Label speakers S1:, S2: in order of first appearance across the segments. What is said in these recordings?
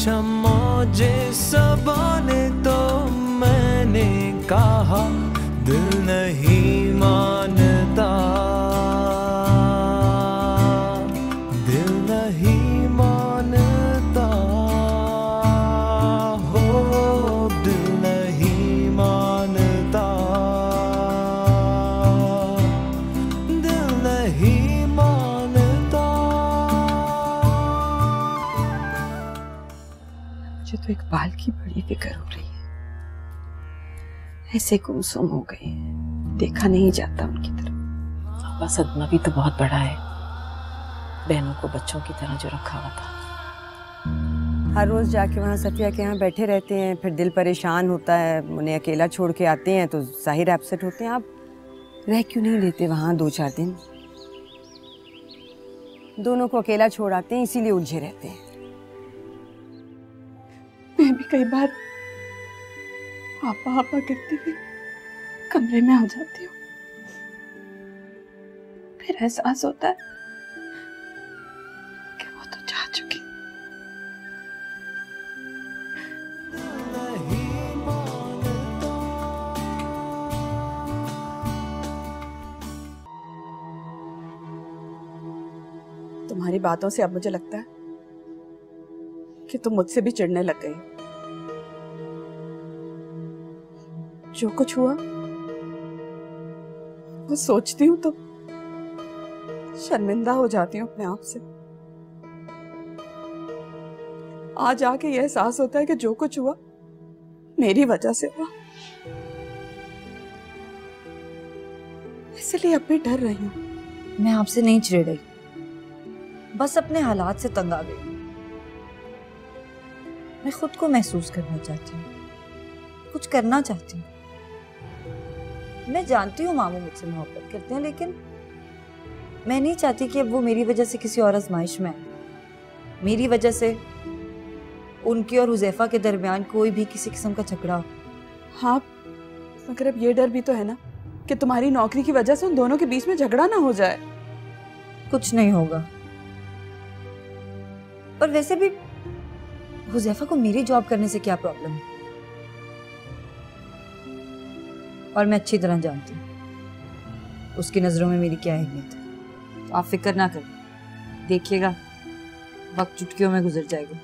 S1: शम्मों सबा ने तो मैंने कहा दिल नहीं मानता, दिल नहीं मानता, हो दिल नहीं मानता, दिल नहीं मानता।
S2: मुझे तो इकबाल की बड़ी फिक्र हो रही है, ऐसे गुमसुम हो गए, देखा नहीं जाता उनकी तरफ।
S3: अब्बा सदमा भी तो बहुत बड़ा है, बहनों को बच्चों की तरह जो रखा हुआ था।
S2: हर रोज जाके वहाँ सफिया के यहाँ बैठे रहते हैं, फिर दिल परेशान होता है, उन्हें अकेला छोड़ के आते हैं तो जाहिर अपसेट होते हैं। आप रह क्यों नहीं लेते वहाँ 2-4 दिन? दोनों को अकेला छोड़ आते हैं, इसीलिए उलझे रहते हैं।
S4: मैं भी कई बार आपा आपा करती हुई कमरे में आ जाती हूँ, फिर एहसास होता है कि वो तो जा चुकी। तुम्हारी बातों से अब मुझे लगता है कि तुम मुझसे भी चिढ़ने लग गई। जो कुछ हुआ वो सोचती हूँ तो शर्मिंदा हो जाती हूँ अपने आप से। आज आके ये एहसास होता है कि जो कुछ हुआ मेरी वजह से हुआ, इसलिए अब भी डर रही हूँ।
S5: मैं आपसे नहीं चिढ़ रही, बस अपने हालात से तंग आ गई। मैं खुद को महसूस करना चाहती हूँ, कुछ करना चाहती हूँ। मैं जानती हूँ मामू मुझसे मोहब्बत करते हैं, लेकिन मैं नहीं चाहती कि अब वो मेरी वजह से किसी और आजमाइश में आए। मेरी वजह से उनकी और हुज़ैफा के दरमियान कोई भी किसी किस्म का झगड़ा हो।
S4: हाँ, मगर अब ये डर भी तो है ना कि तुम्हारी नौकरी की वजह से उन दोनों के बीच में झगड़ा ना हो जाए।
S5: कुछ नहीं होगा। और वैसे भी हुज़ैफा को मेरी जॉब करने से क्या प्रॉब्लम है? और मैं अच्छी तरह जानती हूँ उसकी नजरों में मेरी क्या अहमियत है। तो आप फिक्र ना करें, देखिएगा वक्त चुटकियों में गुजर जाएगा।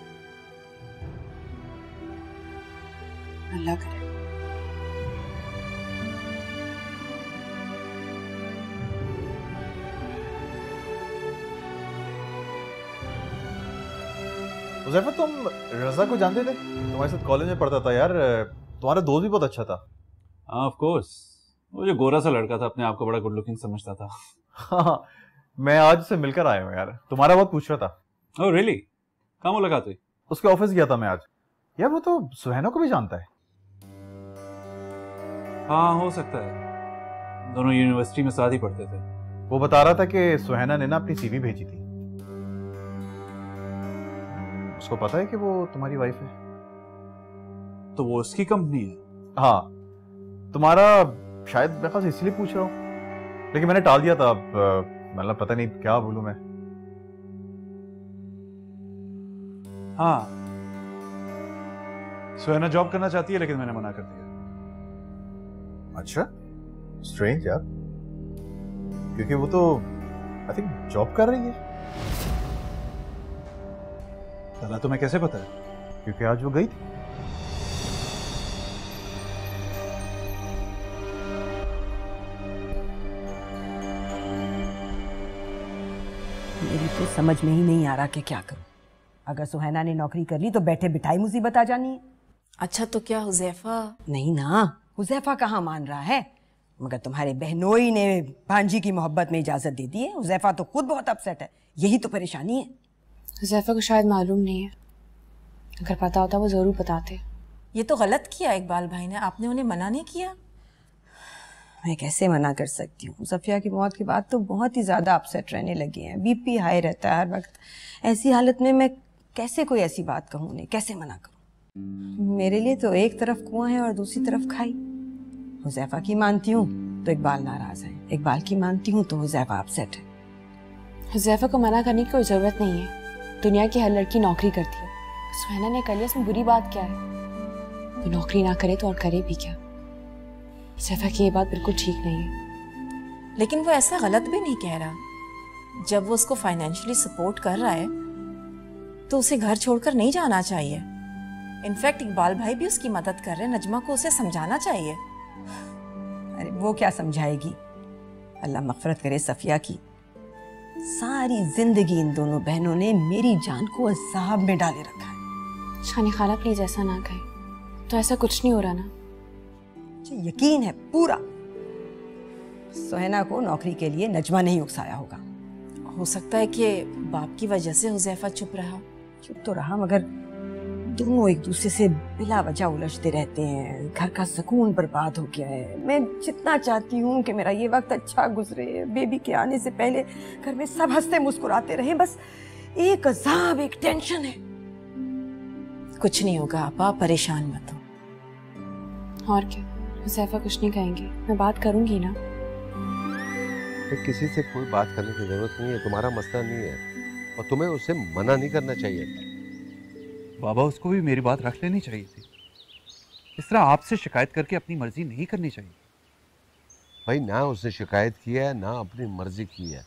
S4: अल्लाह करे।
S6: हुज़ैफा, तुम रज़ा को जानते थे? तुम्हारे साथ कॉलेज में पढ़ता था यार, तुम्हारा दोस्त भी बहुत अच्छा था।
S7: हाँ ऑफ कोर्स, वो जो गोरा सा लड़का था अपने आप को बड़ा गुड लुकिंग समझता था।
S6: हाँ, मैं आज उससे मिलकर आया हूँ यार, तुम्हारा बहुत पूछ रहा था।
S7: Oh really? कहाँ मुलाकात हुई?
S6: उसके ऑफिस गया था मैं आज। यार वो तो सुहैना को भी जानता है।
S7: हाँ हो सकता है, दोनों यूनिवर्सिटी में साथ ही पढ़ते थे।
S6: वो बता रहा था कि सुहैना ने ना अपनी सीवी भेजी थी। उसको पता है कि वो तुम्हारी वाइफ है।
S7: तो वो उसकी कंपनी है?
S6: हाँ, तुम्हारा शायद मेरे ख्याल से इसलिए पूछ रहा हूँ, लेकिन मैंने टाल दिया था। मतलब पता नहीं क्या बोलूं मैं।
S7: हाँ, सुहैना जॉब करना चाहती है लेकिन मैंने मना कर दिया।
S6: अच्छा, स्ट्रेंज यार, क्योंकि वो तो आई थिंक जॉब कर रही है।
S7: चला तुम्हें कैसे पता है?
S6: क्योंकि आज वो गई थी।
S2: मेरी तो समझ में ही नहीं आ रहा कि क्या करूं। अगर सुहैना ने नौकरी कर ली तो बैठे बिठाई मुसीबत आ जानी है।
S3: अच्छा तो क्या हुज़ैफा?
S2: नहीं ना, हुज़ैफा कहाँ मान रहा है, मगर तुम्हारे बहनोई ने भांजी की मोहब्बत में इजाजत दे दी है। हुज़ैफा तो खुद बहुत अपसेट है, यही तो परेशानी है।
S4: हुज़ैफा को शायद मालूम नहीं है, अगर पता होता वो जरूर बताते।
S3: ये तो गलत किया इकबाल भाई ने, आपने उन्हें मना नहीं किया।
S2: मैं कैसे मना कर सकती हूँ? सफिया की मौत के बाद तो बहुत ही ज़्यादा अपसेट रहने लगे हैं, बीपी हाई रहता है हर वक्त। ऐसी हालत में मैं कैसे कोई ऐसी बात कहूँ उन्हें, कैसे मना करूँ? मेरे लिए तो एक तरफ कुआं है और दूसरी तरफ खाई। हुज़ैफा की मानती हूँ तो इकबाल नाराज़ है, इकबाल की मानती हूँ तो हुज़ैफा अपसेट है।
S4: हुज़ैफा को मना करने की कोई ज़रूरत नहीं है, दुनिया की हर लड़की नौकरी करती है,
S8: सुहाना ने कर लिया, इसमें बुरी बात क्या है? वो नौकरी ना करे तो और करे भी क्या? सैफा की ये बात बिल्कुल ठीक नहीं है।
S3: लेकिन वो ऐसा गलत भी नहीं कह रहा। जब वो उसको फाइनेंशियली सपोर्ट कर रहा है तो उसे घर छोड़कर नहीं जाना चाहिए। इनफैक्ट इकबाल भाई भी उसकी मदद कर रहे हैं। नजमा को उसे समझाना चाहिए।
S2: अरे वो क्या समझाएगी? अल्लाह मग़फ़िरत करे सफिया की। सारी जिंदगी इन दोनों बहनों ने मेरी जान को अज़ाब में डाले रखा है।
S8: शानी खाला प्लीज ऐसा ना कहे। तो ऐसा कुछ नहीं हो रहा ना?
S2: मुझे यकीन है पूरा, सुहाना को नौकरी के लिए नजमा नहीं उकसाया होगा।
S3: हो सकता है कि बाप की वजह से हुज़ैफा चुप रहा।
S2: चुप तो रहा, मगर दोनों एक दूसरे से बिला वजह उलझते रहते हैं। घर का सुकून बर्बाद हो गया है। मैं जितना चाहती हूँ कि मेरा ये वक्त अच्छा गुजरे, बेबी के आने से पहले घर में सब हंसते मुस्कुराते रहें, बस एक अजाब, एक टेंशन है।
S3: कुछ नहीं होगा आपा, परेशान मत हो।
S8: और क्या, हुज़ैफा कुछ नहीं कहेंगे, मैं बात करूंगी ना।
S9: किसी से कोई बात करने की जरूरत नहीं है, तुम्हारा मसला नहीं है और तुम्हें उससे मना नहीं करना चाहिए था।
S7: बाबा उसको भी मेरी बात रख लेनी चाहिए थी। इस तरह आपसे शिकायत करके अपनी मर्जी नहीं करनी चाहिए।
S9: भाई ना उसने शिकायत की है ना अपनी मर्जी की है।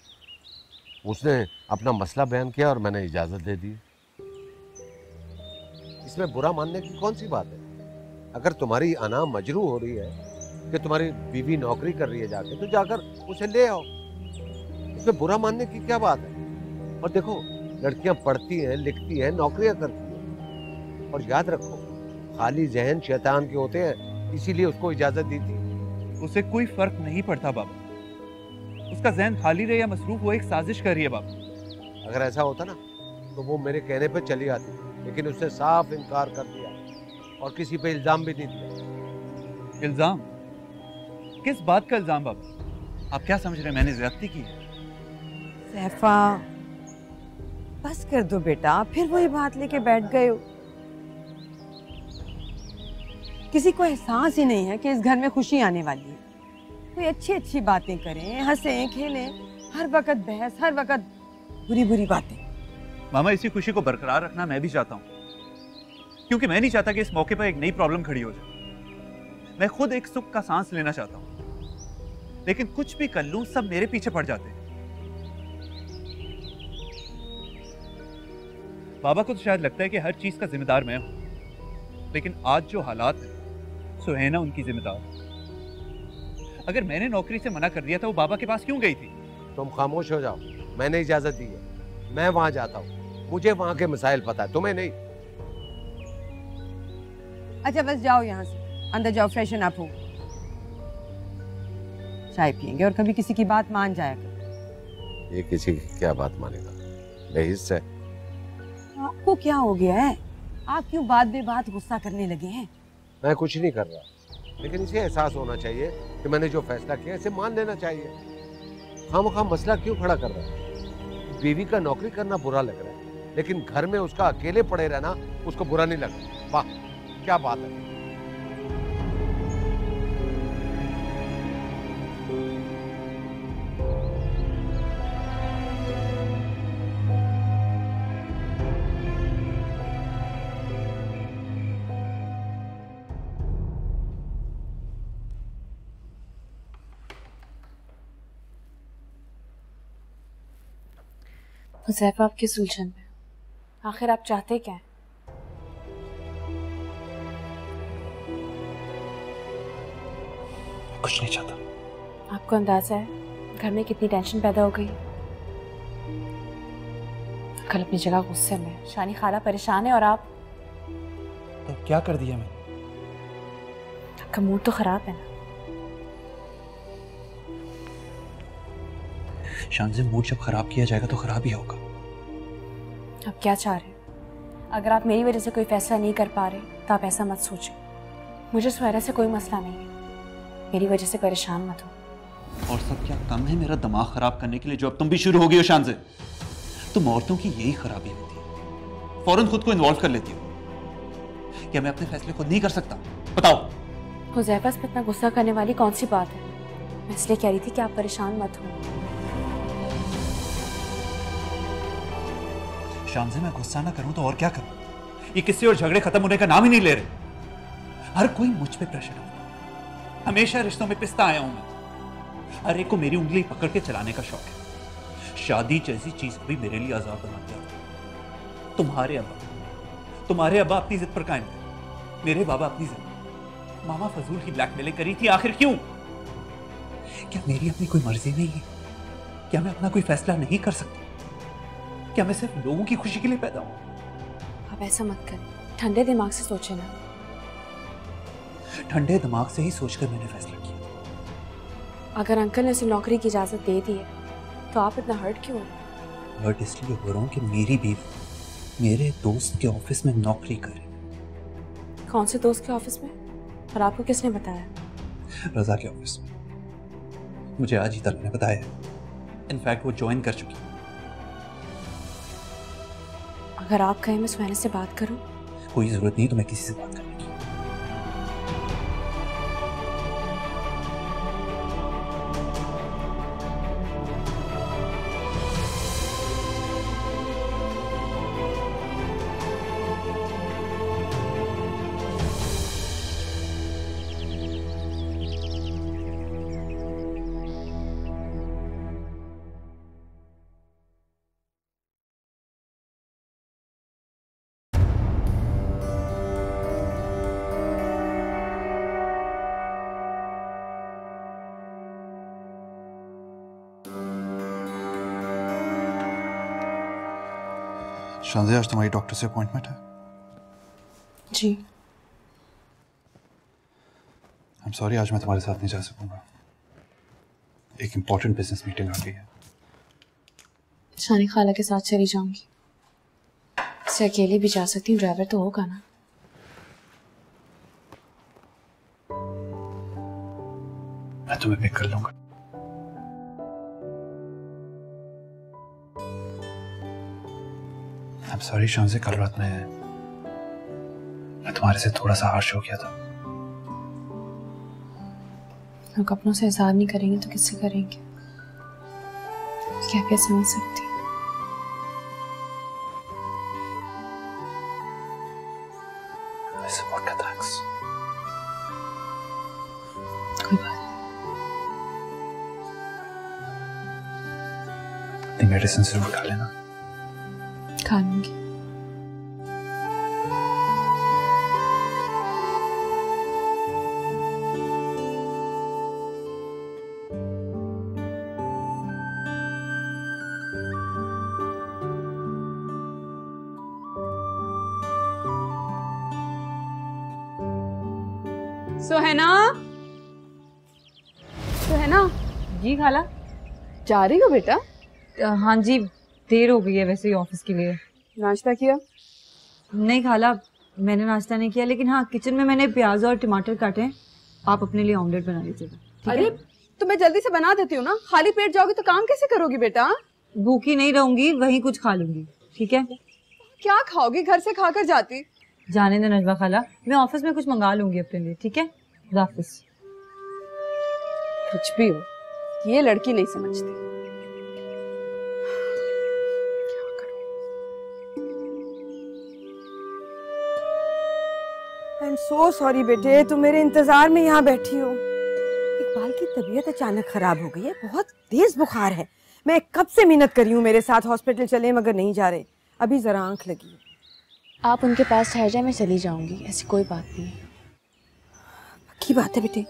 S9: उसने अपना मसला बयान किया और मैंने इजाजत दे दी। इसमें बुरा मानने की कौन सी बात है? अगर तुम्हारी अना मजरू हो रही है कि तुम्हारी बीवी नौकरी कर रही है जाके, तो जाकर उसे ले आओ। इसमें बुरा मानने की क्या बात है? और देखो, लड़कियां पढ़ती हैं, लिखती हैं, नौकरियां करती हैं, और याद रखो खाली जहन शैतान के होते हैं, इसीलिए उसको इजाजत दी थी।
S7: उसे कोई फर्क नहीं पड़ता बाबा। उसका जहन खाली रहे या मसरूफ, वो एक साजिश कर रही है बाबा।
S9: अगर ऐसा होता ना तो वो मेरे कहने पे चली आती, लेकिन उसने साफ इनकार कर दिया और किसी पे इल्जाम भी नहीं दिया।
S7: इल्जाम? किस बात का इल्जाम बाबा? आप क्या समझ रहे हैं मैंने ज्यादती की है?
S2: सैफा बस कर दो बेटा, फिर वही बात लेके बैठ गए हो। किसी को एहसास ही नहीं है कि इस घर में खुशी आने वाली है। कोई अच्छी अच्छी बातें करें, हंसें, खेलें, हर वक्त बहस, हर वक्त बुरी बुरी बातें।
S7: मामा इसी खुशी को बरकरार रखना मैं भी चाहता हूँ, क्योंकि मैं नहीं चाहता कि इस मौके पर एक नई प्रॉब्लम खड़ी हो जाए। मैं खुद एक सुख का सांस लेना चाहता हूँ, लेकिन कुछ भी कर लूं सब मेरे पीछे पड़ जाते हैं। बाबा को तो शायद लगता है कि हर चीज का जिम्मेदार मैं हूं, लेकिन आज जो हालात है सुहाना उनकी जिम्मेदार। अगर मैंने नौकरी से मना कर दिया था, वो बाबा के पास क्यों गई थी?
S9: तुम खामोश हो जाओ, मैंने इजाजत दी है, मैं वहां जाता हूँ, मुझे वहां के मसाइल पता है, तुम्हें नहीं।
S2: अच्छा बस जाओ यहाँ से, अंदर जाओ, फ्रेशन अप हो, चाय पियेंगे और कभी किसी की बात मान जाया करो।
S9: ये किसी की क्या बात मानेगा, बेहिस्स है।
S2: आपको क्या हो गया है? आप क्यों बात बेबात गुस्सा करने लगे हैं?
S9: मैं कुछ नहीं कर रहा, लेकिन इसे एहसास होना चाहिए कि मैंने जो फैसला किया इसे मान लेना चाहिए। खामखा मसला क्यों खड़ा कर रहा है? बीवी का नौकरी करना बुरा लग रहा है, लेकिन घर में उसका अकेले पड़े रहना उसको बुरा नहीं लग रहा। वाह क्या बात है।
S8: हुज़ैफा आपके सुलझन में, आखिर आप चाहते क्या हैं?
S7: कुछ नहीं चाहता।
S8: आपको अंदाजा है घर में कितनी टेंशन पैदा हो गई? कल अपनी जगह गुस्से में, शानी खाला परेशान है और आप।
S7: तो क्या कर दिया मैंने?
S8: आपका मूड तो खराब है ना?
S7: शानज़े, मूड जब खराब किया जाएगा तो खराब ही होगा।
S8: आप क्या चाह रहे हैं? अगर आप मेरी वजह से कोई फैसला नहीं कर पा रहे तो आप ऐसा मत सोचें। मुझे सुहरा से कोई मसला नहीं है, मेरी वजह से परेशान मत हो।
S7: और सब क्या कम है मेरा दिमाग खराब करने के लिए जो अब तुम भी शुरू हो गई हो? शानज़े, तुम औरतों की यही खराबी होती है, फौरन खुद को इन्वॉल्व कर लेती हो। क्या मैं अपने फैसले खुद नहीं कर सकता? बताओ।
S8: हुज़ैफा पे इतना गुस्सा करने वाली कौन सी बात है? मैं इसलिए कह रही थी कि आप परेशान मत हो।
S7: शानज़े, मैं गुस्सा ना करूं तो और क्या करूं? ये किस्से और झगड़े खत्म होने का नाम ही नहीं ले रहे। हर कोई मुझ पे प्रेशर डालता। हमेशा रिश्तों में पिसता आया हूं मैं। हर एक को मेरी उंगली पकड़ के चलाने का शौक है। शादी जैसी चीज भी मेरे लिए आजाद बना दिया। तुम्हारे अब्बा अपनी जिद पर कायम थे, मेरे बाबा अपनी जिद। मामा फजूल की ब्लैकमेलिंग करी थी, आखिर क्यों? क्या मेरी अपनी कोई मर्जी नहीं है? क्या मैं अपना कोई फैसला नहीं कर सकता? क्या मैं सिर्फ लोगों की खुशी के लिए पैदा हूं?
S8: आप ऐसा मत करें, ठंडे दिमाग से सोचे ना।
S7: ठंडे दिमाग से ही सोचकर मैंने फैसला किया।
S8: अगर अंकल ने उसे नौकरी की इजाजत दे दी है तो आप इतना हर्ट क्यों हो रहे हैं?
S7: हर्ट इसलिए हो रहा हूं कि मेरी बीवी मेरे दोस्त के ऑफिस में नौकरी करे।
S8: कौन से दोस्त के ऑफिस में? और आपको किसने बताया?
S7: रजा के ऑफिस में। मुझे आज ही तक ने बताया है। इनफैक्ट वो ज्वाइन कर चुकी है।
S8: अगर आप कहें मैं सुहाना से बात करूं?
S7: कोई जरूरत नहीं तुम्हें किसी से बात करने की।
S10: शांजे, आज तुम्हारी डॉक्टर से अपॉइंटमेंट है?
S8: जी।
S10: आई एम सॉरी, आज मैं तुम्हारे साथ नहीं जा सकूंगा। एक इम्पोर्टेंट बिजनेस मीटिंग आ गई है।
S8: शानी खाला के साथ चली जाऊंगी। इससे अकेले भी जा सकती हूँ, ड्राइवर तो होगा ना।
S10: मैं तुम्हें पिक कर लूंगा। आई एम सॉरी शांजे, कल रात में मैं तुम्हारे से थोड़ा सा हार्श हो गया था।
S8: लोग अपनों से इज़हार नहीं करेंगे तो किससे करेंगे? क्या क्या समझ सकती हूँ।
S10: सपोर्ट का थैंक्स।
S8: कोई बात
S10: नहीं। मेडिसिन जरूर खा लेना।
S8: खा लूंगी।
S4: सुहाना, सुहाना।
S5: जी खाला।
S4: जा रही हो बेटा?
S5: हाँ जी, देर हो गई है वैसे ही ऑफिस के लिए।
S4: नाश्ता किया?
S5: नहीं खाला, मैंने नाश्ता नहीं किया, लेकिन हाँ किचन में मैंने प्याज और टमाटर काटे हैं। आप अपने लिए ऑमलेट बना लीजिएगा।
S4: अरे तो मैं जल्दी से बना देती हूँ ना। खाली पेट जाओगी तो काम कैसे करोगी बेटा?
S5: भूखी नहीं रहूंगी, वहीं कुछ खा लूंगी। ठीक है?
S4: क्या खाओगी? घर से खाकर जाती।
S5: जाने दे नजवा खाला, मैं ऑफिस में कुछ मंगा लूंगी अपने लिए। ठीक है? खुदाफिज।
S4: कुछ भी हो, ये लड़की नहीं समझती। क्या करूं?
S2: आई एम सो सॉरी बेटे, तुम मेरे इंतजार में यहाँ बैठी हो। इकबाल की तबीयत अचानक खराब हो गई है, बहुत तेज बुखार है। मैं कब से मेहनत करी हूँ मेरे साथ हॉस्पिटल चले, मगर नहीं जा रहे। अभी जरा आंख लगी है।
S8: आप उनके पास ठहर जाए, मैं चली जाऊंगी। ऐसी कोई बात नहीं है।
S2: पक्की बात है बेटे?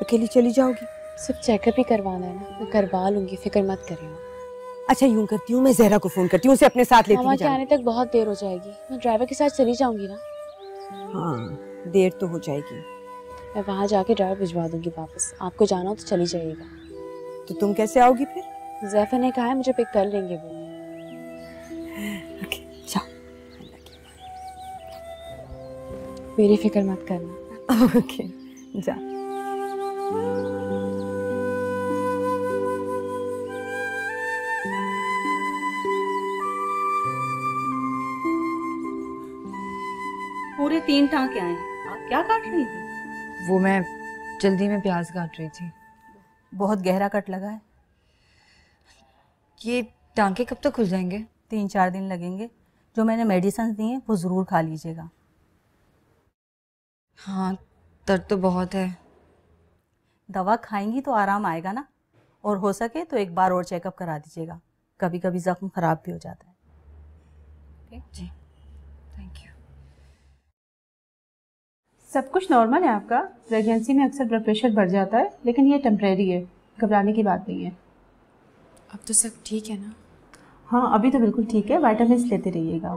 S2: अकेली चली जाओगी?
S8: सिर्फ चेकअप ही करवाना है ना, मैं करवा लूंगी, फिक्र मत करिए।
S2: अच्छा यूं करती हूँ, मैं जहरा को फोन करती हूँ, उसे अपने साथ लेती
S8: मामा के आने तक बहुत देर हो जाएगी। मैं ड्राइवर के साथ चली जाऊंगी ना।
S2: हाँ देर तो हो जाएगी।
S8: मैं वहाँ जाके ड्राइवर भिजवा दूंगी वापस। आपको जाना हो तो चली जाइएगा।
S2: तो तुम कैसे आओगी फिर?
S8: जैफर ने कहा है मुझे पिक कर लेंगे वो।
S2: ओके जाओ।
S8: मेरी फिक्र मत करना।
S2: ओके जा।
S11: पूरे 3 टांके आए हैं। आप क्या काट रही थी?
S5: वो मैं जल्दी में प्याज काट रही थी।
S2: बहुत गहरा कट लगा है।
S5: ये टांके कब तक खुल जाएंगे?
S2: 3-4 दिन लगेंगे।
S11: जो मैंने मेडिसिन दी हैं वो ज़रूर खा लीजिएगा।
S2: हाँ, दर्द तो बहुत है।
S11: दवा खाएंगी तो आराम आएगा ना, और हो सके तो एक बार और चेकअप करा दीजिएगा, कभी कभी ज़ख्म ख़राब भी हो जाता है।
S2: जी, थैंक यू।
S12: सब कुछ नॉर्मल है आपका। प्रेगनेंसी में अक्सर ब्लड प्रेशर बढ़ जाता है, लेकिन ये टेम्परेरी है, घबराने की बात नहीं है।
S8: अब तो सब ठीक है ना?
S12: हाँ, अभी तो बिल्कुल ठीक है। विटामिन्स लेते रहिएगा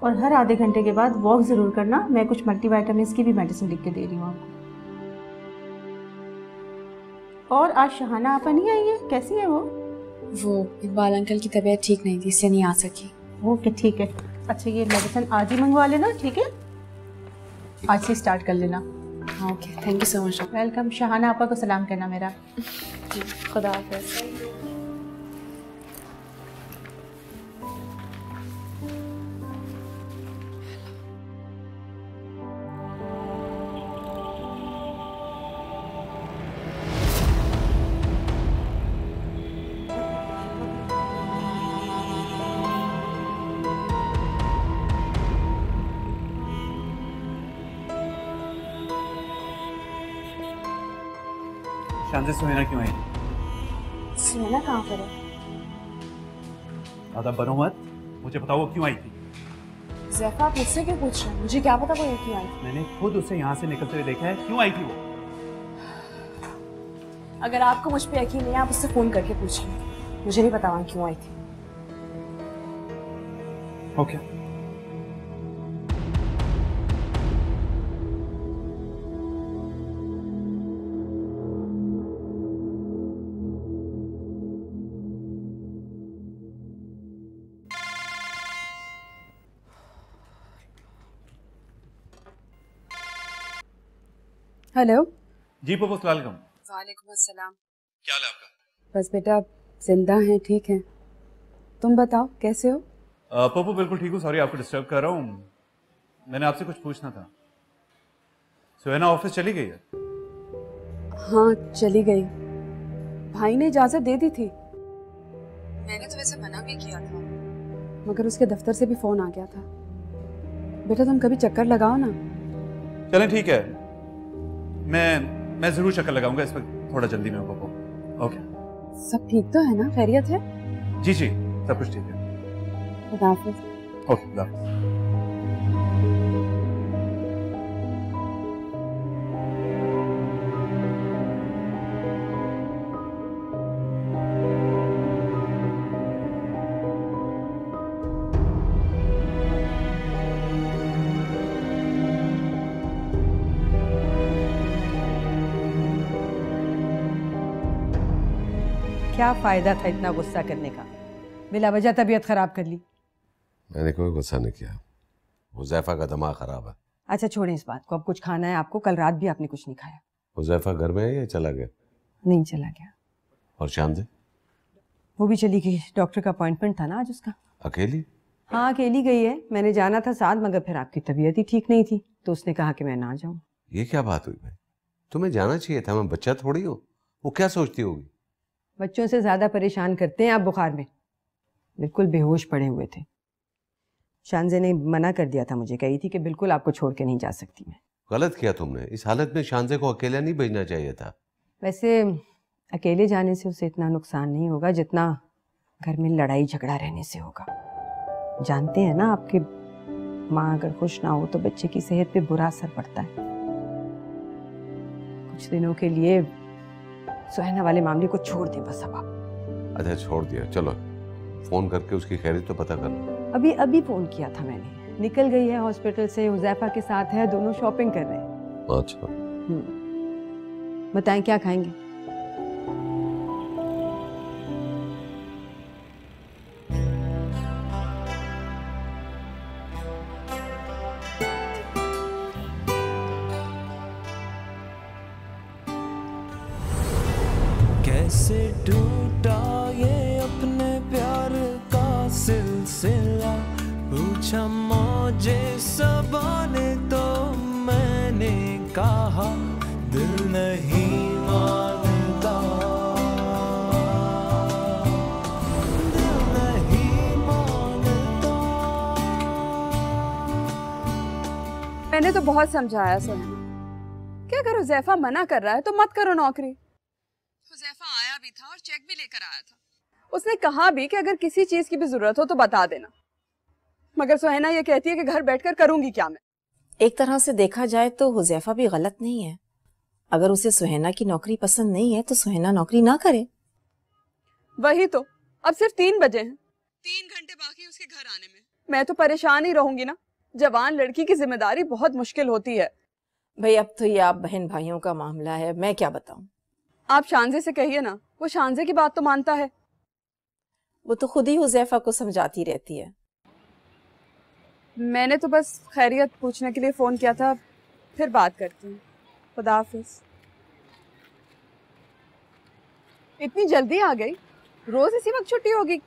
S12: और हर आधे घंटे के बाद वॉक ज़रूर करना। मैं कुछ मल्टीविटामिन्स की भी मेडिसिन लिख के दे रही हूँ आपको। और आज शहाना आपा नहीं आई है, कैसी है वो?
S8: इकबाल अंकल की तबीयत ठीक नहीं थी, इसलिए नहीं आ सकी।
S12: ओके, ठीक है। अच्छा, ये मेडिसिन आज ही मंगवा लेना, ठीक है? आज से स्टार्ट कर लेना।
S8: हाँ, okay, thank you so much.
S12: Welcome. Shahana आपा को सलाम करना मेरा।
S8: जी, खुदा हाफिज़।
S7: शांति सुनैना क्यों आई?
S8: सुनैना कहाँ पर है?
S7: ज्यादा बनो मत, मुझे बताओ वो क्यों आई थी?
S8: ज़ैफ़ा, आप मुझसे क्यों पूछ रहे हैं? मुझे क्या पता वो ये क्यों आई?
S7: मैंने खुद उसे यहाँ से निकलते हुए देखा है। क्यों आई थी वो?
S8: अगर आपको मुझ पे यकीन नहीं है, आप उससे फ़ोन करके पूछ लें। मुझे नहीं पता वहाँ क्यों आई थी।
S7: ओके।
S4: हेलो
S7: जी पप्पू, अस्सलाम वालेकुम।
S8: वालेकुम अस्सलाम।
S7: क्या हाल है आपका?
S4: बस बेटा, आप जिंदा हैं, ठीक हैं। तुम बताओ कैसे हो?
S7: पप्पू बिल्कुल ठीक हूँ। सॉरी आपको डिस्टर्ब कर रहा हूँ। मैंने आपसे कुछ पूछना था। सुनैना ऑफिस चली गई है?
S4: हाँ, चली गई। भाई ने इजाजत दे दी थी।
S8: मैंने तो वैसे मना भी किया था,
S4: मगर उसके दफ्तर से भी फोन आ गया था। बेटा तुम कभी चक्कर लगाओ ना।
S7: चलें ठीक है, मैं जरूर चक्कर लगाऊंगा। इस वक्त थोड़ा जल्दी में हूँ पप्पू। ओके।
S4: सब ठीक तो है ना? खैरियत है?
S7: जी जी, सब कुछ ठीक है।
S4: खुदा हाफिज़।
S7: ओके, खुदा हाफिज़।
S2: क्या फायदा था इतना गुस्सा करने का? बिला वजह तबीयत खराब कर ली।
S9: मैंने कोई गुस्सा नहीं किया, हुज़ैफा का दिमाग खराब है।
S2: अच्छा छोड़ें इस बात को, अब कुछ खाना है आपको? कल रात भी आपने कुछ नहीं खाया।
S9: हुज़ैफा घर में है या चला गया?
S2: नहीं चला गया।
S9: और शांति?
S2: वो भी चली गई, डॉक्टर का अपॉइंटमेंट था ना आज उसका।
S9: अकेली?
S2: हाँ अकेली गई है। मैंने जाना था साथ, मगर फिर आपकी तबीयत ही ठीक नहीं थी तो उसने कहा कि मैं ना जाऊँ।
S9: ये क्या बात हुई भाई? तुम्हें जाना चाहिए था, मैं बच्चा थोड़ी हूँ। वो क्या सोचती होगी?
S2: बच्चों से ज्यादा परेशान करते हैं आप। बुखार में बिल्कुल बेहोश पड़े हुए थे। शांजे ने मना कर दिया था मुझे, कही थी कि बिल्कुल आपको छोड़ के नहीं जा सकती मैं।
S9: गलत किया तुमने, इस हालत में शांजे को अकेला नहीं भेजना चाहिए था।
S2: वैसे अकेले जाने से उसे इतना नुकसान नहीं होगा जितना घर में लड़ाई झगड़ा रहने से होगा। जानते हैं ना, आपके माँ अगर खुश ना हो तो बच्चे की सेहत पे बुरा असर पड़ता है। कुछ दिनों के लिए सुनैना वाले मामले को छोड़ दें बस अब आप।
S9: अच्छा छोड़ दिया, चलो फोन करके उसकी खैरियत तो पता कर लो।
S2: अभी फोन किया था मैंने। निकल गई है हॉस्पिटल से, हुज़ैफा के साथ है, दोनों शॉपिंग कर रहे हैं।
S9: अच्छा
S2: बताएं क्या खाएंगे?
S1: कैसे टूटा ये अपने प्यार का सिलसिला, पूछा मौजे सबा ने तो मैंने कहा दिल नहीं मानता, दिल नहीं मानता।
S4: मैंने तो बहुत समझाया सुनैना कि अगर हुजैफा मना कर रहा है तो मत करो नौकरी। हुजैफा आया भी था और चेक भी लेकर आया था। उसने कहा भी कि अगर किसी चीज की भी जरूरत हो तो बता देना, मगर सुहैना ये कहती है कि घर बैठकर करूंगी क्या मैं।
S3: एक तरह से देखा जाए तो हुजैफा भी गलत नहीं है। अगर उसे सुहैना की नौकरी पसंद नहीं है तो सुहैना नौकरी ना करे।
S4: वही तो, अब सिर्फ 3 बजे हैं, 3 घंटे बाकी उसके घर आने में। मैं तो परेशान ही रहूंगी ना। जवान लड़की की जिम्मेदारी बहुत मुश्किल होती है।
S3: भाई अब तो ये आप बहन भाइयों का मामला है, मैं क्या बताऊं।
S4: आप शानजे से कहिए ना, वो शानजे की बात तो मानता है।
S3: वो तो खुद ही हुजैफा को समझाती रहती है।
S4: मैंने तो बस खैरियत पूछने के लिए फोन किया था, फिर बात करती हूँ। खुदा हाफिज। इतनी जल्दी आ गई? रोज इसी वक्त छुट्टी होगी?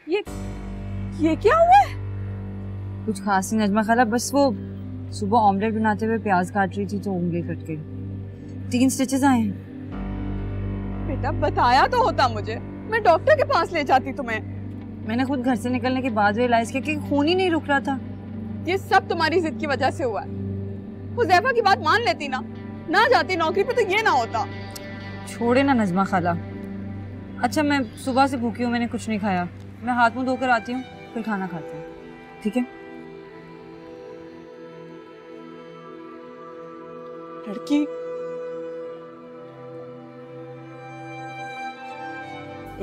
S4: ये क्या हुआ है?
S5: कुछ खास नहीं नजमा खाला, बस वो सुबह ऑमलेट बनाते हुए प्याज काट रही थी तो उंगली कट गई। 3 स्टिचेस आए हैं।
S4: बेटा बताया तो होता मुझे, मैं डॉक्टर के पास ले जाती तुम्हें।
S5: मैंने खुद घर से निकलने के बाद रियलाइज किया कि खून ही नहीं रुक रहा था।
S4: ये सब तुम्हारी जिद की वजह से हुआ है। हुजैफा की बात मान लेती ना जाती नौकरी पे तो ये ना होता।
S5: छोड़े ना नजमा खाला। अच्छा मैं सुबह से भूखी हूँ, मैंने कुछ नहीं खाया। मैं हाथ मुंह धोकर आती हूँ, फिर खाना खाती हूँ, ठीक है?
S4: लड़की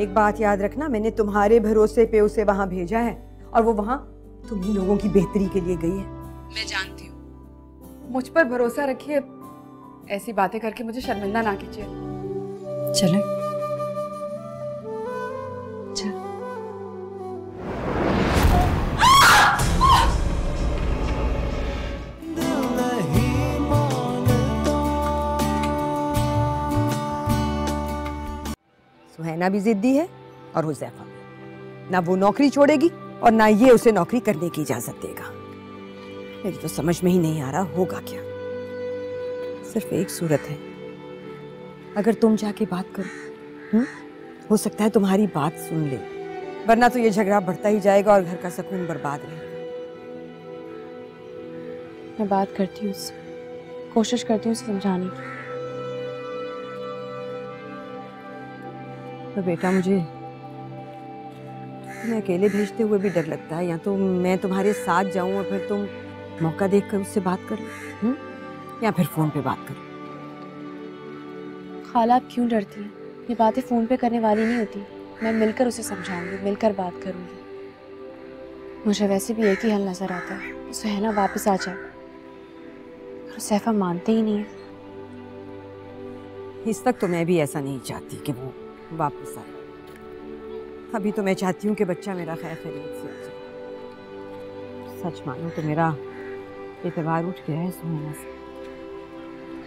S2: एक बात याद रखना, मैंने तुम्हारे भरोसे पे उसे वहां भेजा है और वो वहां तुम्हीं लोगों की बेहतरी के लिए गई है।
S4: मैं जानती हूँ, मुझ पर भरोसा रखिए। ऐसी बातें करके मुझे शर्मिंदा ना कीजिए।
S5: चले
S2: सुहैना भी जिद्दी है और हुजैफा भी। ना वो नौकरी छोड़ेगी और ना ये उसे नौकरी करने की इजाजत देगा। मेरी तो समझ में ही नहीं आ रहा होगा क्या। सिर्फ एक सूरत है, अगर तुम जाके बात करो, हो सकता है तुम्हारी बात सुन ले, वरना तो ये झगड़ा बढ़ता ही जाएगा और घर का सुकून बर्बाद रहेगा।
S8: मैं बात करती हूँ उससे, कोशिश करती हूँ उसे समझाने की।
S2: तो बेटा मुझे तुम्हें अकेले भेजते हुए भी डर लगता है। या तो मैं तुम्हारे साथ जाऊं और फिर तुम मौका देखकर उससे बात कर लो, या फिर फोन पे बात करो।
S8: खाला आप क्यों डरती हैं? ये बातें फ़ोन पे करने वाली नहीं होती। मैं मिलकर उसे समझाऊंगी, मिलकर बात करूंगी। मुझे वैसे भी एक ही हल नज़र आता है, सुहैना वापस आ जाए। और सैफा मानते ही नहीं है।
S2: इस वक्त तो मैं भी ऐसा नहीं चाहती कि वो वापस आए। अभी तो मैं चाहती हूँ कि बच्चा मेरा खैर खैरियत से आ जाए। सच मानो तो मेरा एतबार उठ गया है सुहैना से।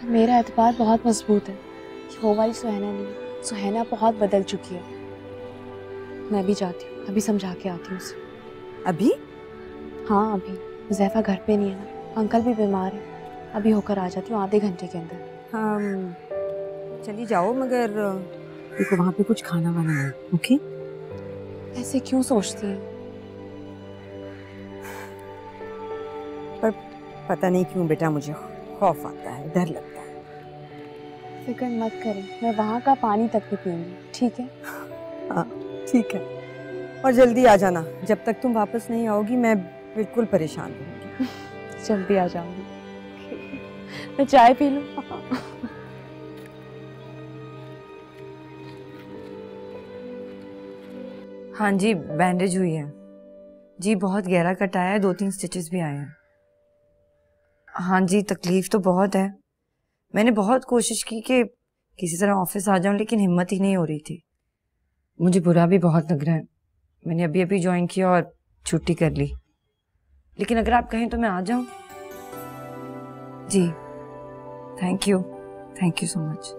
S8: मेरा एतबार बहुत मजबूत है। वो वाली सुहैना नहीं, सुहैना बहुत बदल चुकी है। मैं भी जाती हूँ, अभी समझा के आती हूँ उसे।
S2: अभी?
S8: हाँ अभी। हुज़ैफा घर पे नहीं है ना, अंकल भी बीमार है। अभी होकर आ जाती हूँ आधे घंटे के अंदर।
S2: हाँ चली जाओ, मगर देखो वहाँ पे कुछ खाना वाना है, ओके?
S8: ऐसे क्यों सोचती हैं?
S2: पर पता नहीं क्यों बेटा मुझे खौफ आता है, डर लगता है।
S8: फिक्र मत करें, मैं वहाँ का पानी तक भी पीऊंगी, ठीक है?
S2: हाँ ठीक है, और जल्दी आ जाना। जब तक तुम वापस नहीं आओगी मैं बिल्कुल परेशान रहूंगी।
S8: जल्दी आ जाऊंगी। मैं चाय पी लूं?
S5: हाँ जी बैंडेज हुई है जी, बहुत गहरा कट आया है, 2-3 स्टिचेस भी आए हैं। हाँ जी तकलीफ तो बहुत है। मैंने बहुत कोशिश की कि किसी तरह ऑफिस आ जाऊं, लेकिन हिम्मत ही नहीं हो रही थी। मुझे बुरा भी बहुत लग रहा है। मैंने अभी अभी ज्वाइन किया और छुट्टी कर ली, लेकिन अगर आप कहें तो मैं आ जाऊं। जी थैंक यू सो मच।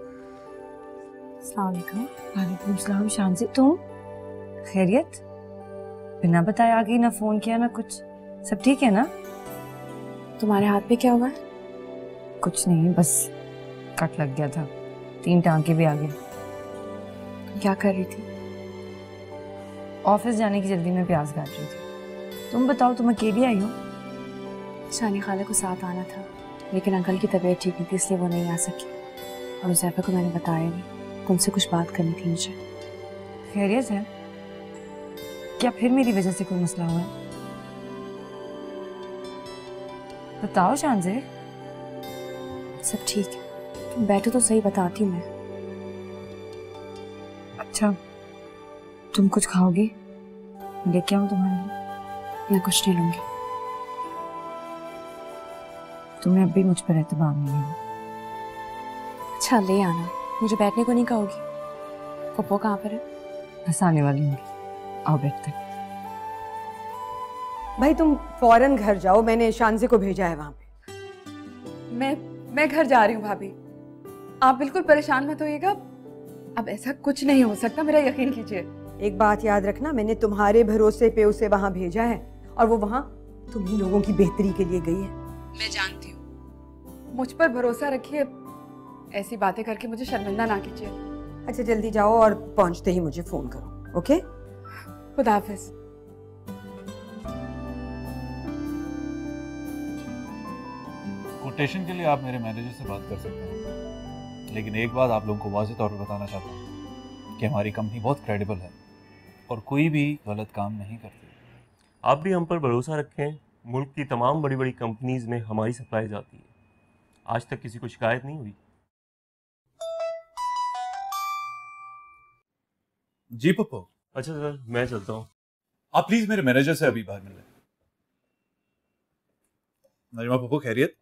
S5: अस्सलाम वालेकुम। वालेकुम सलाम। शांति तुम खैरियत? बिना बताए आ गई, ना फोन किया ना कुछ। सब ठीक है ना?
S8: तुम्हारे हाथ पे क्या हुआ है?
S5: कुछ नहीं, बस कट लग गया था, 3 टांके भी आ गए।
S8: तुम क्या कर रही थी?
S5: ऑफिस जाने की जल्दी में प्याज काट रही थी। तुम बताओ, तुम अकेली आई हो?
S8: शानी खाला को साथ आना था, लेकिन अंकल की तबीयत ठीक नहीं थी इसलिए वो नहीं आ सकी। और हुज़ैफा को मैंने बताया नहीं, तुमसे कुछ बात करनी थी मुझे।
S2: खैरियत है क्या? फिर मेरी वजह से कोई मसला हुआ है? बताओ शानज़ेर।
S8: सब ठीक है, तुम बैठो तो सही, बताती हूँ मैं।
S2: अच्छा, तुम कुछ खाओगे? लेके आऊँ तुम्हारे लिए?
S8: मैं कुछ नहीं लूँगी।
S2: तुम्हें अब भी मुझ पर एतबार नहीं है।
S8: अच्छा ले आना, मुझे बैठने को नहीं कहोगी? पप्पो कहाँ पर है?
S2: बस आने वाली होंगी, आओ बैठते। भाई तुम फौरन घर जाओ, मैंने शानज़े को भेजा है वहां पे।
S4: मैं घर जा रही हूँ भाभी, आप बिल्कुल परेशान मत होइएगा। अब ऐसा कुछ नहीं हो सकता, मेरा यकीन कीजिए।
S2: एक बात याद रखना, मैंने तुम्हारे भरोसे पे उसे वहां भेजा है और वो वहां तुम्ही लोगों की बेहतरी के लिए गई है।
S4: मैं जानती हूँ, मुझ पर भरोसा रखिए। ऐसी बातें करके मुझे शर्मिंदा ना कीजिए।
S2: अच्छा जल्दी जाओ और पहुंचते ही मुझे फोन करो, ओके?
S4: खुदा हाफिज।
S10: कोटेशन के लिए आप मेरे मैनेजर से बात कर सकते हैं, लेकिन एक बात आप लोगों को वाज़ेह तौर पर बताना चाहता हूँ कि हमारी कंपनी बहुत क्रेडिबल है और कोई भी गलत काम नहीं करती।
S13: आप भी हम पर भरोसा रखें, मुल्क की तमाम बड़ी बड़ी कंपनीज में हमारी सप्लाई जाती है, आज तक किसी को शिकायत नहीं हुई।
S10: जी पप्पू।
S13: अच्छा सर, मैं चलता हूँ।
S10: आप प्लीज मेरे मैनेजर से अभी बाहर मिलें। नजमा पप्पू खैरियत?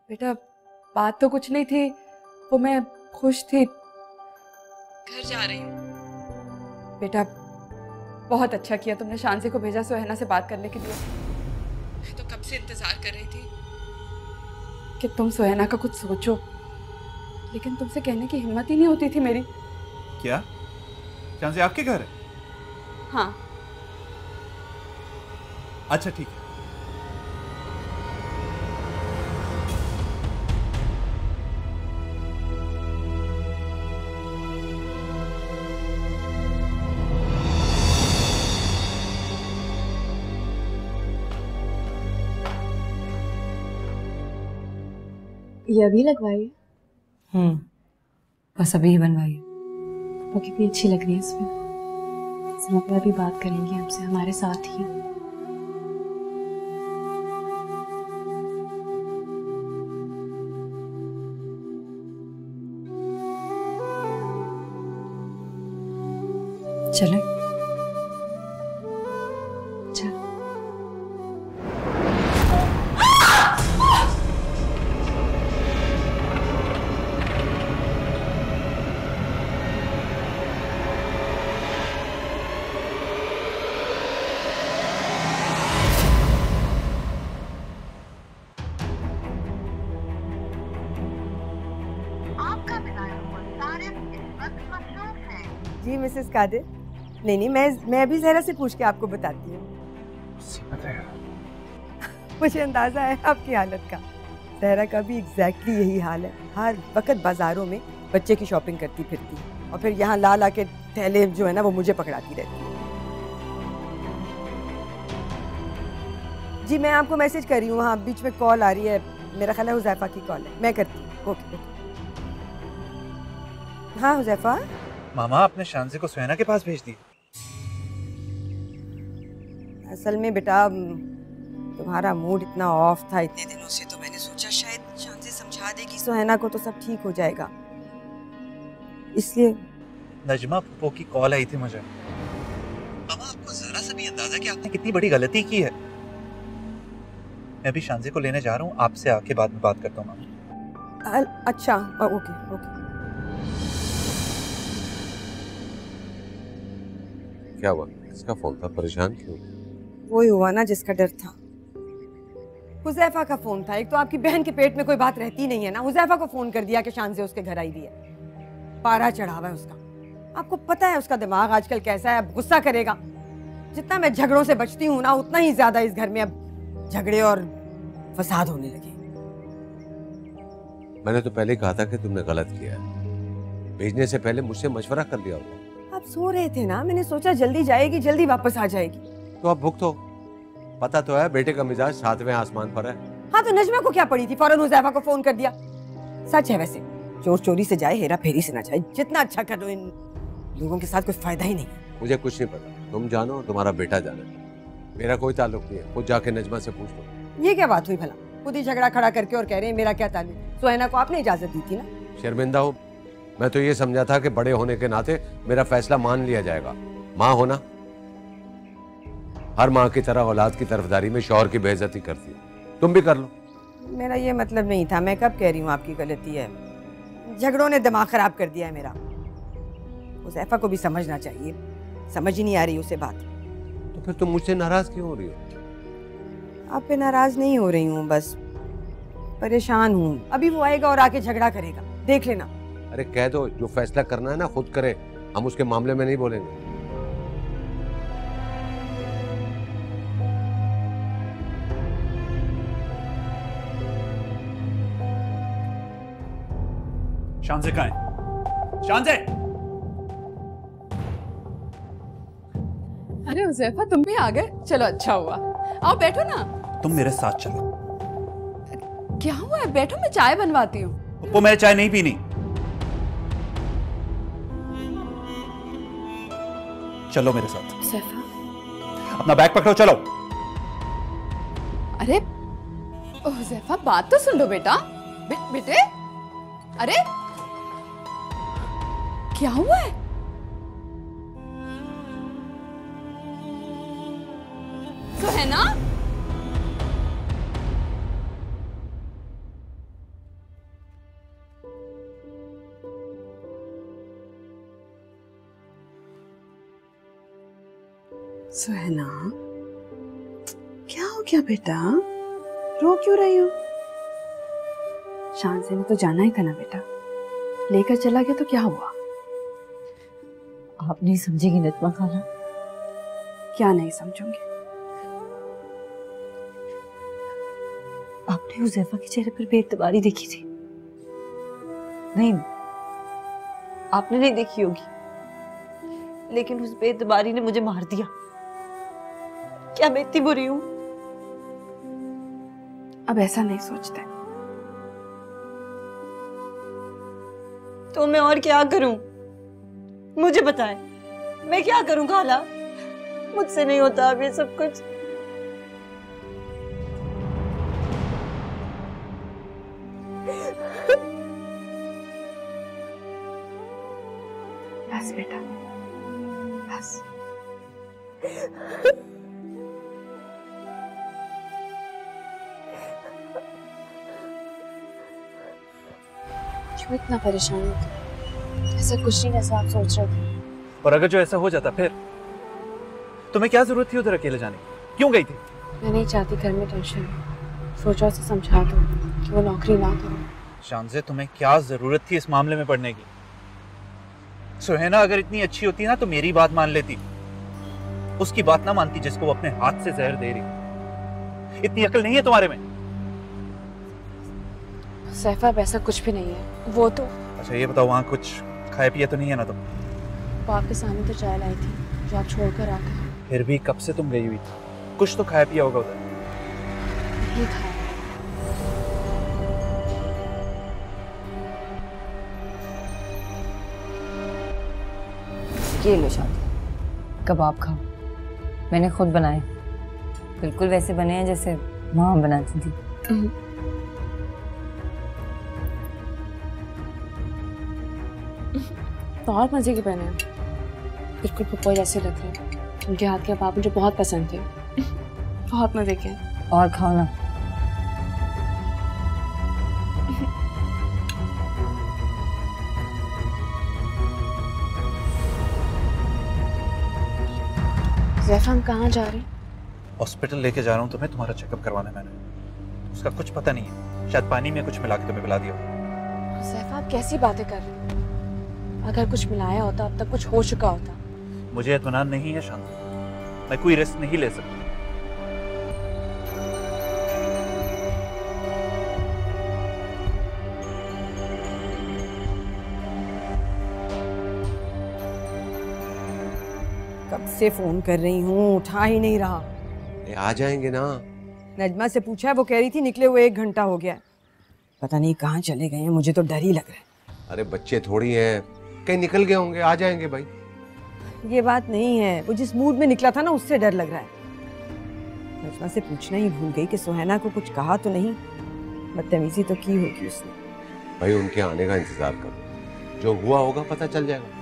S4: बेटा बात तो कुछ नहीं थी, वो मैं खुश थी। घर जा रही हूँ। बेटा बहुत अच्छा किया तुमने शानज़े को भेजा सुहैना से बात करने के लिए। मैं तो कब से इंतजार कर रही थी कि तुम सुहैना का कुछ सोचो, लेकिन तुमसे कहने की हिम्मत ही नहीं होती थी मेरी।
S10: क्या शानज़े आपके घर है?
S4: हाँ।
S10: अच्छा ठीक है।
S8: ये अभी लगवाई है?
S2: बस अभी ही बनवाई।
S8: वो कितनी अच्छी लग रही है इसमें। समय अभी बात करेंगे हमसे, हमारे साथ ही।
S2: चले? जी मिसेस कादिर। नहीं मैं अभी ज़हरा से पूछ के आपको बताती हूँ। मुझे अंदाजा है आपकी हालत का। ज़हरा का भी एग्जैक्टली यही हाल है। हर वक्त बाजारों में बच्चे की शॉपिंग करती फिरती और फिर यहाँ ला के थैले जो है ना वो मुझे पकड़ाती रहती है। जी मैं आपको मैसेज कर रही हूँ। हाँ बीच में कॉल आ रही है, मेरा ख्याल है हुज़ैफा की कॉल है, मैं करती हूँ। ओके। हाँ हुज़ैफा।
S7: मामा आपने शानज़े को सुहैना के पास भेज दी?
S2: असल में बेटा तुम्हारा मूड इतना ऑफ था इतने दिनों से, तो मैंने सोचा शायद शानज़े समझा देगी सुहैना को तो सब ठीक हो जाएगा, इसलिए।
S7: नजमा पप्पो की कॉल आई थी मुझे। मामा आपको जरा सा भी अंदाजा कि आपने कितनी बड़ी गलती की है। मैं अभी शानज़े को लेने जा रहा हूँ, आपसे आके बाद में बात करता हूँ मामा।
S2: अच्छा ओके ओके।
S9: क्या हुआ? किसका फोन था? परेशान क्यों?
S2: वही हुआ ना जिसका डर था। हुज़ैफा का फोन था। एक तो आपकी बहन के पेट में कोई बात रहती नहीं है ना, हुज़ैफा को फोन कर दिया कि शानज़े उसके घर आई हुई है। पारा चढ़ा हुआ है उसका। आपको पता है उसका दिमाग आजकल कैसा है, अब गुस्सा करेगा। जितना मैं झगड़ों से बचती हूँ ना, उतना ही ज्यादा इस घर में अब झगड़े और फसाद होने लगे।
S9: मैंने तो पहले कहा था कि तुमने गलत किया। भेजने से पहले मुझसे मशवरा कर लिया होता।
S2: आप सो रहे थे ना, मैंने सोचा जल्दी जाएगी जल्दी वापस आ जाएगी।
S9: तो अब भुगतो। पता तो है बेटे का मिजाज 7वें आसमान पर है।
S2: हाँ हाँ तो नजमा को क्या पड़ी थी, फौरन हुजैफा को फोन कर दिया। सच है वैसे, चोर चोरी से जाए हेरा फेरी से ना जाए, जितना अच्छा कर लो इन लोगों के साथ कोई फायदा ही नहीं है।
S9: मुझे कुछ नहीं पता, तुम जानो और तुम्हारा बेटा जाने, मेरा कोई ताल्लुक नहीं है। खुद जाके नजमा से पूछ लो।
S2: ये क्या बात हुई भला, खुद ही झगड़ा खड़ा करके और कह रहे हैं मेरा क्या ताल्लुक। सुहैना को आपने इजाजत दी थी ना।
S9: शर्मिंदा हूँ, मैं तो ये समझा था कि बड़े होने के नाते मेरा फैसला मान लिया जाएगा। माँ होना, हर माँ की तरह औलाद की तरफदारी में शौहर की बेइज्जती करती है, तुम भी कर लो।
S2: मेरा ये मतलब नहीं था, मैं कब कह रही हूँ आपकी गलती है, झगड़ों ने दिमाग खराब कर दिया है मेरा। हुज़ैफा को भी समझना चाहिए, समझ ही नहीं आ रही उसे बात।
S9: तो फिर तुम मुझसे नाराज क्यों हो रही हो?
S2: आप पे नाराज नहीं हो रही हूँ, बस परेशान हूँ। अभी वो आएगा और आके झगड़ा करेगा, देख लेना।
S9: अरे कह दो, जो फैसला करना है ना खुद करे, हम उसके मामले में नहीं बोलेंगे।
S7: शानज़े कहाँ है? शानज़े!
S4: अरे हुज़ैफा तुम भी आ गए, चलो अच्छा हुआ। आओ बैठो ना।
S7: तुम मेरे साथ चलो।
S4: क्या हुआ है, बैठो, मैं चाय बनवाती हूँ।
S7: वो मैंने चाय नहीं पीनी। चलो मेरे साथ।
S4: हुज़ैफा
S7: अपना बैग पकड़ो, चलो।
S4: अरे हुज़ैफा बात तो सुन लो बेटा। बेटे अरे क्या हुआ है? सुहैना, सुहैना क्या हो गया बेटा, रो क्यों रही हो? शान से ने तो जाना ही था ना बेटा, लेकर चला गया तो क्या हुआ?
S5: आप नहीं समझेगी नजमा खाला।
S4: क्या नहीं समझूंगी?
S5: आपने हुज़ैफा के चेहरे पर बेइतबारी देखी थी? नहीं, आपने नहीं देखी होगी, लेकिन उस बेइतबारी ने मुझे मार दिया। क्या मैं इतनी बुरी हूं?
S4: अब ऐसा नहीं सोचते।
S5: तो मैं और क्या करूं? मुझे बताएं, मैं क्या करूं खाला? मुझसे नहीं होता अब ये सब कुछ।
S4: बस बेटा, बस।
S8: क्यों इतना परेशान हो? ऐसा कुछ नहीं जैसा आप सोच रहे थे।
S7: और अगर जो ऐसा हो जाता फिर तुम्हें क्या जरूरत थी उधर अकेले जाने की? क्यों गई थी?
S8: मैं नहीं चाहती घर में टेंशन, सोचा उसे समझा दो कि वो नौकरी ना करे।
S7: शानज़े, तुम्हें क्या जरूरत थी इस मामले में पड़ने की? सुहैना अगर इतनी अच्छी होती ना तो मेरी बात मान लेती, उसकी बात ना मानती जिसको वो अपने हाथ से जहर दे रही। इतनी अकल नहीं है तुम्हारे में?
S8: सैफा ऐसा कुछ भी नहीं है, वो तो।
S7: अच्छा ये बताओ, वहाँ कुछ खाया पिया तो नहीं है ना तुम?
S8: वो आपके सामने तो चाय लाई थी जो आप छोड़कर आ गए।
S7: फिर भी कब से तुम गई हुई थी? कुछ तो खाया पिया होगा उधर।
S8: नहीं खाया।
S5: ये लो शादी, कबाब खाओ, मैंने खुद बनाए, बिल्कुल वैसे बने हैं जैसे माँ बनाती थी।
S8: बहुत मजे के बने हैं, बिल्कुल पप्पा जैसे लग रहे हैं। उनके हाथ के कबाब मुझे बहुत पसंद थे। बहुत मजे के।
S5: और खाओ ना।
S8: ज़ैफ़ा, हम कहाँ जा रहे हैं?
S7: हॉस्पिटल लेके जा रहा हूँ तुम्हें, तुम्हारा चेकअप करवाना मैंने। उसका कुछ पता नहीं है, शायद पानी में कुछ मिला के तुम्हें पिला दिया।
S8: ज़ैफ़ा, आप कैसी बातें कर रहे हैं? अगर कुछ मिलाया होता अब तक कुछ हो चुका होता।
S7: मुझे इत्मीनान नहीं है शांति, मैं कोई रिस्क नहीं ले सकता।
S2: कब से फोन कर रही हूँ, उठा ही नहीं रहा।
S9: आ जाएंगे ना,
S2: नजमा से पूछा है, वो कह रही थी निकले हुए 1 घंटा हो गया। पता नहीं कहाँ चले गए हैं, मुझे तो डर ही लग रहा है।
S9: अरे बच्चे थोड़ी हैं, कहीं निकल गए होंगे, आ जाएंगे भाई।
S2: ये बात नहीं है, वो जिस मूड में निकला था ना उससे डर लग रहा है। नजमा से पूछना ही भूल गई कि सुहाना को कुछ कहा तो नहीं, बदतमीजी तो की होगी उसने।
S9: भाई उनके आने का इंतजार करो, जो हुआ होगा पता चल जाएगा।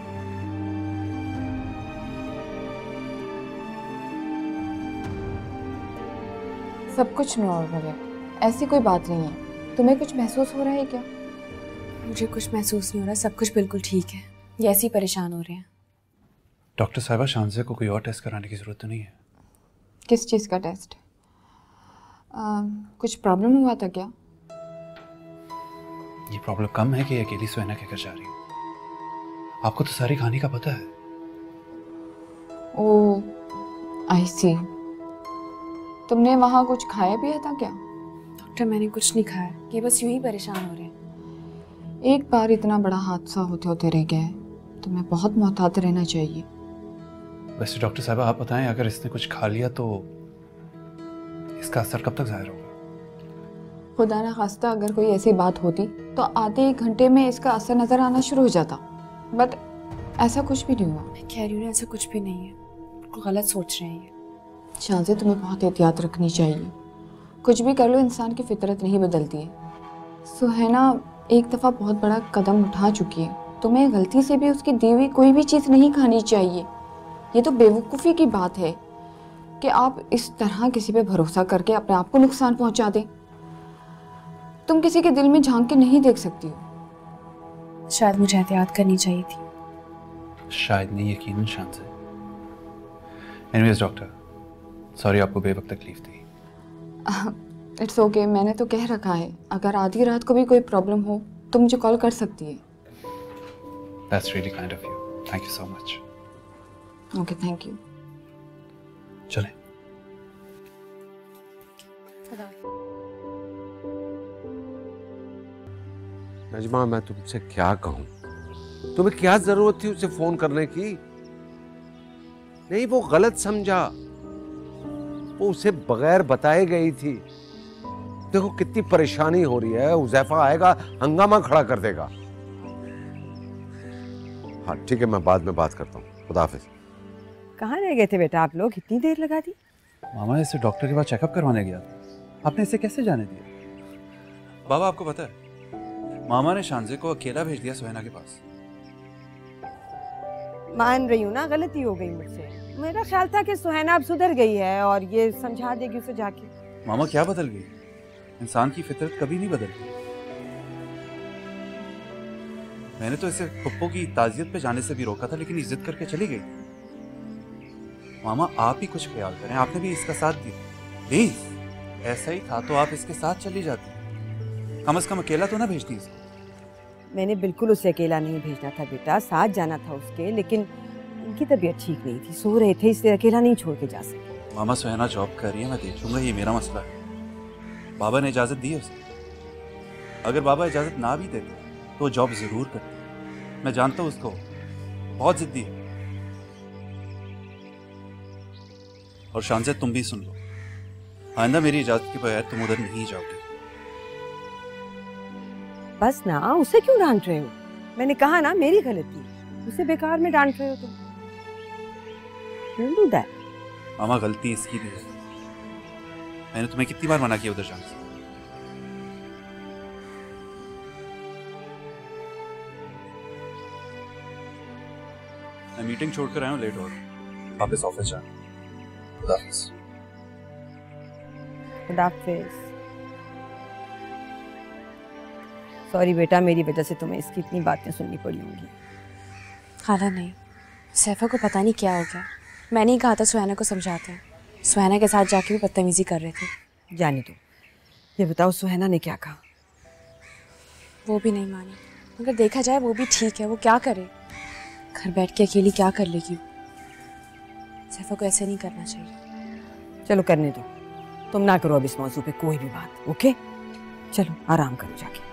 S8: सब कुछ नॉर्मल है, ऐसी कोई बात नहीं है। तुम्हें कुछ महसूस हो रहा है क्या?
S14: मुझे कुछ महसूस नहीं हो रहा, सब कुछ बिल्कुल ठीक है। ये ऐसे ही परेशान हो रहे हैं।
S10: डॉक्टर साहिबा, शानज़े को कोई और टेस्ट कराने की ज़रूरत तो नहीं है?
S8: किस चीज़ का टेस्ट? कुछ प्रॉब्लम हुआ था क्या?
S10: ये प्रॉब्लम कम है कि अकेली सुहाना के घर जा रही है? आपको तो सारी कहानी का पता है।
S8: ओ आई सी। तुमने वहाँ कुछ खाया पिया था क्या?
S14: डॉक्टर मैंने कुछ नहीं खाया, ये बस यूं ही परेशान हो रहे हैं।
S8: एक बार इतना बड़ा हादसा होते होते रह गया है, तुम्हें बहुत मोहतात रहना चाहिए।
S10: वैसे डॉक्टर साहब आप बताएं, अगर इसने कुछ खा लिया तो इसका असर कब तक जाहिर होगा?
S8: खुदा ना खास्ता अगर कोई ऐसी बात होती तो आधे 1 घंटे में इसका असर नजर आना शुरू हो जाता, बट ऐसा कुछ भी नहीं हुआ।
S14: मैं कह रही हूँ ऐसा कुछ भी नहीं है, बिल्कुल गलत सोच रहे हैं ये।
S8: शानज़े तुम्हें बहुत एहतियात रखनी चाहिए। कुछ भी कर लो, इंसान की फितरत नहीं बदलती है। सुहाना एक दफ़ा बहुत बड़ा कदम उठा चुकी है, तुम्हें गलती से भी उसकी दी हुई कोई भी चीज़ नहीं खानी चाहिए। ये तो बेवकूफ़ी की बात है कि आप इस तरह किसी पे भरोसा करके अपने आप को नुकसान पहुंचा दें। तुम किसी के दिल में झांक के नहीं देख सकती हो।
S14: शायद मुझे एहतियात करनी चाहिए थी।
S10: शायद नहीं, यकीनन शानज़े। एनीवेज डॉक्टर, सॉरी आपको बेवक्त तकलीफ दी।
S8: इट्स ओके, मैंने तो कह रखा है अगर आधी रात को भी कोई प्रॉब्लम हो तो मुझे कॉल कर सकती है।
S10: That's really kind of you. Thank you so much.
S8: Okay, thank you.
S10: चलें।
S9: नजमा, मैं तुमसे क्या कहूं? तुम्हें क्या जरूरत थी उसे फोन करने की? नहीं, वो गलत समझा, वो उसे बगैर बताए गई थी। देखो कितनी परेशानी हो रही है, हुज़ैफा आएगा हंगामा खड़ा कर देगा। हाँ ठीक है, मैं बाद में बात करता हूँ। खुदा हाफिज।
S2: कहाँ रह गए थे बेटा आप लोग, इतनी देर लगा दी?
S10: मामा इसे डॉक्टर के पास चेकअप करवाने गया था, आपने इसे कैसे जाने दिया? बाबा आपको पता है, मामा ने शानज़े को अकेला भेज दिया सुहाना के पास।
S2: मान रही हूँ ना, गलती हो गई मुझसे। मेरा ख्याल था कि सुहाना अब सुधर गई है और ये समझा देगी उसे जाके।
S10: मामा क्या बदल गई? इंसान की फितरत कभी नहीं बदलती। मैंने तो इसे पप्पो की ताजियत पे जाने से भी रोका था, लेकिन इज्जत करके चली गई। मामा आप ही कुछ ख्याल करें, आपने भी इसका साथ दिया। प्लीज, ऐसा ही था तो आप इसके साथ चली जाती, कम से कम अकेला तो ना भेजती इसको।
S2: मैंने बिल्कुल उसे अकेला नहीं भेजना था बेटा, साथ जाना था उसके, लेकिन उनकी तबीयत ठीक नहीं थी, सो रहे थे, इसलिए अकेला नहीं छोड़ के जा सके।
S10: मामा सुहाना जॉब कर रही है, मैं देखूंगा, ये मेरा मसला है। बाबा ने इजाजत दी है उसे। अगर बाबा इजाजत ना भी देते तो जॉब जरूर करती। मैं जानता हूँ उसको, बहुत जिद्दी है। और शानज़े तुम भी सुन लो, आइंदा मेरी इजाजत के बगैर तुम उधर नहीं जाओगे।
S2: बस ना, उसे क्यों डांट रहे हो? मैंने कहा ना मेरी गलती, उसे बेकार में डांट रहे हो तुम। Don't do that.
S10: मामा गलती इसकी भी है, मैंने तुम्हें कितनी बार मना किया उधर जाने से। मैं मीटिंग छोड़कर आया हूँ, लेट हो रहा, वापस ऑफिस जाना। खुदा हाफिज।
S2: खुदा हाफिज। सॉरी बेटा, मेरी वजह से तुम्हें इसकी इतनी बातें सुननी पड़ी होंगी।
S14: खाला नहीं, सैफा को पता नहीं क्या हो गया। मैंने ही कहा था सुहाना को समझाते हैं, सुहाना के साथ जाके भी बदतमीजी कर रहे थे।
S2: जाने दो, ये बताओ सुहाना ने क्या कहा?
S14: वो भी नहीं मानी, मगर देखा जाए वो भी ठीक है, वो क्या करे, घर बैठ के अकेली क्या कर लेगी। सैफा को ऐसे नहीं करना चाहिए।
S2: चलो करने दो, तुम ना करो अब इस मौजू पे कोई भी बात, ओके? चलो आराम करो जाके।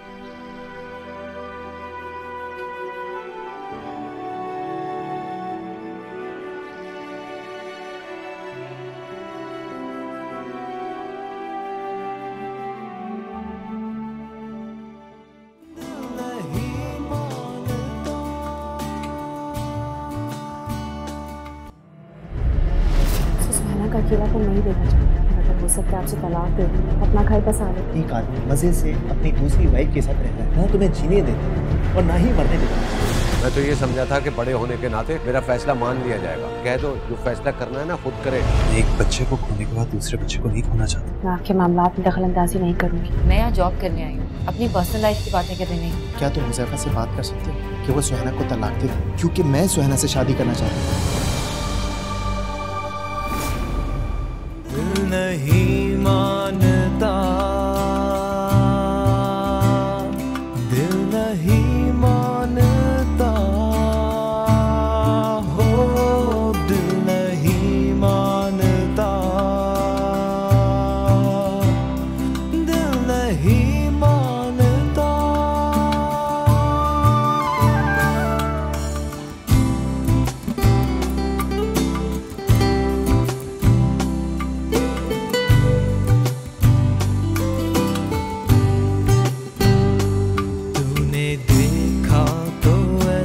S8: अकेलापन नहीं देखना चाहती, अगर हो सकता है आपसे तलाक दे दूँ, अपना घर बसा लो।
S15: एक आदमी मजे से अपनी दूसरी वाइफ के साथ रहता है, ना तुम्हें जीने देता और ना ही मरने देता।
S9: मैं तो ये समझा था कि बड़े होने के नाते मेरा फैसला मान लिया जाएगा। कह दो जो फैसला करना है ना खुद करे।
S10: एक बच्चे को खोने के बाद दूसरे बच्चे को नहीं खोना चाहता।
S8: मैं आपके मामलात में दखल अंदाजी नहीं करूँगी।
S3: मैं यहाँ जॉब करने आई हूँ, अपनी पर्सनल लाइफ की बातें करने नहीं।
S15: क्या तुम हुज़ैफा से बात कर सकते हो कि वो सुहैना को तलाक दे दे? क्योंकि मैं सुहैना से शादी करना चाहता हूँ।
S1: दिल नहीं मानता, दिल नहीं मानता, हो दिल नहीं मानता, दिल नहीं मानता।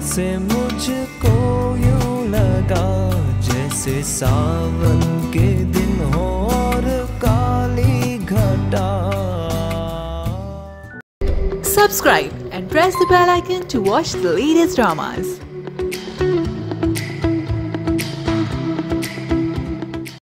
S1: से मुझको यूं लगा जैसे सावन के दिन हो और काली घटा।
S16: Subscribe and press the bell icon to watch the latest dramas.